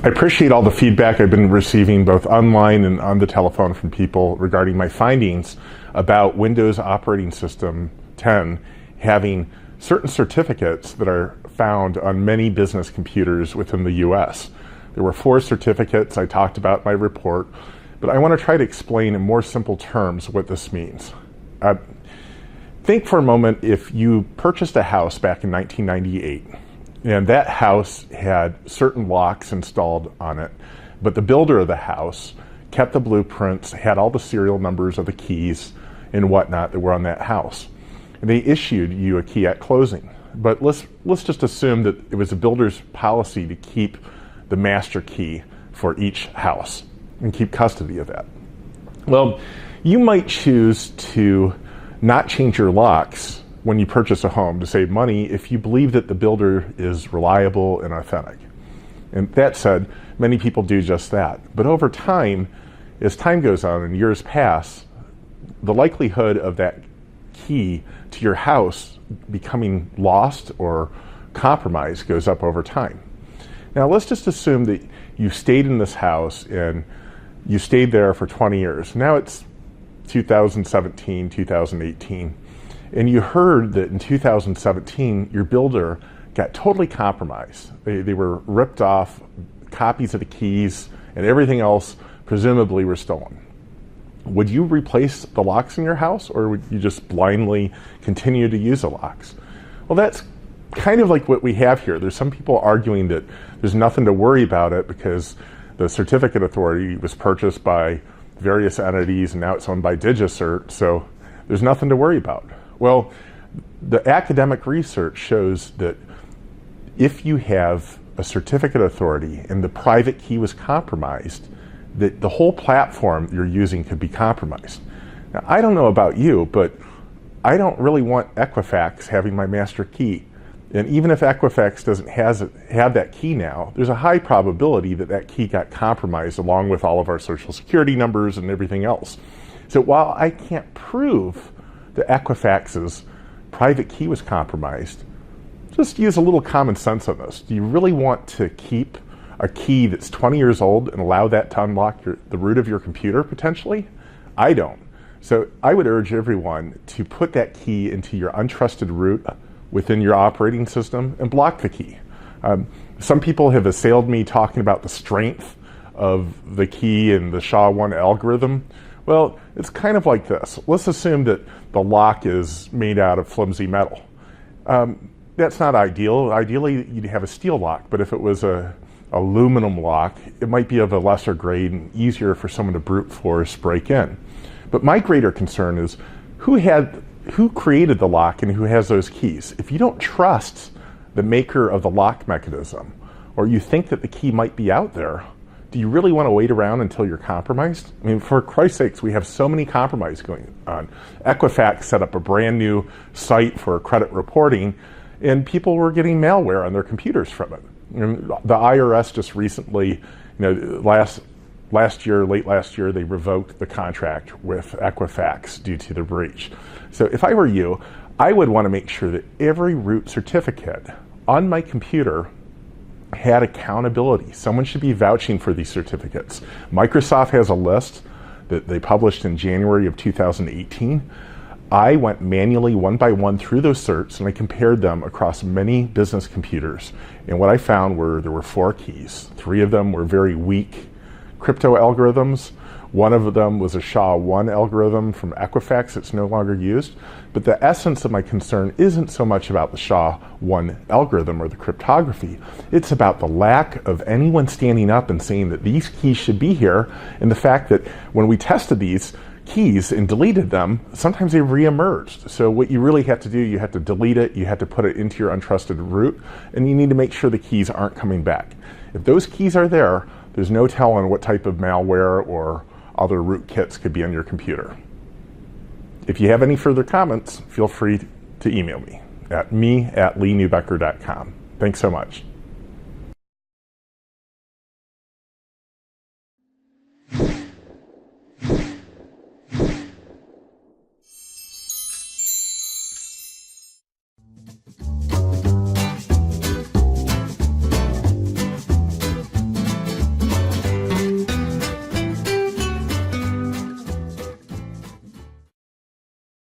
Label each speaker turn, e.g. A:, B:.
A: I appreciate all the feedback I've been receiving both online and on the telephone from people regarding my findings about Windows Operating System 10 having certain certificates that are found on many business computers within the US. There were 4 certificates I talked about in my report, but I want to try to explain in more simple terms what this means. Think for a moment if you purchased a house back in 1998, and that house had certain locks installed on it, but the builder of the house kept the blueprints, had all the serial numbers of the keys and whatnot that were on that house. And they issued you a key at closing. But let's just assume that it was the builder's policy to keep the master key for each house and keep custody of that. Well, you might choose to not change your locks when you purchase a home to save money if you believe that the builder is reliable and authentic. And that said, many people do just that. But over time, as time goes on and years pass, the likelihood of that key to your house becoming lost or compromised goes up over time. Now let's just assume that you stayed in this house and you stayed there for 20 years. Now it's 2017, 2018. And you heard that in 2017, your builder got totally compromised. They were ripped off, copies of the keys and everything else presumably were stolen. Would you replace the locks in your house, or would you just blindly continue to use the locks? Well, that's kind of like what we have here. There's some people arguing that there's nothing to worry about it because the certificate authority was purchased by various entities and now it's owned by DigiCert, so there's nothing to worry about. Well, the academic research shows that if you have a certificate authority and the private key was compromised, that the whole platform you're using could be compromised. Now, I don't know about you, but I don't really want Equifax having my master key. And even if Equifax doesn't have that key now, there's a high probability that that key got compromised along with all of our social security numbers and everything else. So while I can't prove that Equifax's private key was compromised, just use a little common sense on this. Do you really want to keep a key that's 20 years old and allow that to unlock the root of your computer potentially? I don't. So I would urge everyone to put that key into your untrusted root within your operating system and block the key. Some people have assailed me talking about the strength of the key and the SHA-1 algorithm. Well, it's kind of like this. Let's assume that the lock is made out of flimsy metal. That's not ideal. Ideally, you'd have a steel lock, but if it was a aluminum lock, it might be of a lesser grade and easier for someone to brute force break in. But my greater concern is who created the lock and who has those keys. If you don't trust the maker of the lock mechanism, or you think that the key might be out there, do you really want to wait around until you're compromised? I mean, for Christ's sakes, we have so many compromises going on. Equifax set up a brand new site for credit reporting, and people were getting malware on their computers from it. And the IRS just recently, late last year, they revoked the contract with Equifax due to the breach. So if I were you, I would want to make sure that every root certificate on my computer had accountability. Someone should be vouching for these certificates. Microsoft has a list that they published in January of 2018. I went manually one by one through those certs and I compared them across many business computers. And what I found there were 4 keys. 3 of them were very weak crypto algorithms. One of them was a SHA-1 algorithm from Equifax that's no longer used. But the essence of my concern isn't so much about the SHA-1 algorithm or the cryptography. It's about the lack of anyone standing up and saying that these keys should be here, and the fact that when we tested these keys and deleted them, sometimes they reemerged. So what you really have to do, you have to delete it, you have to put it into your untrusted root, and you need to make sure the keys aren't coming back. If those keys are there, there's no telling what type of malware or other rootkits could be on your computer. If you have any further comments, feel free to email me at lee@neubecker.com. Thanks so much.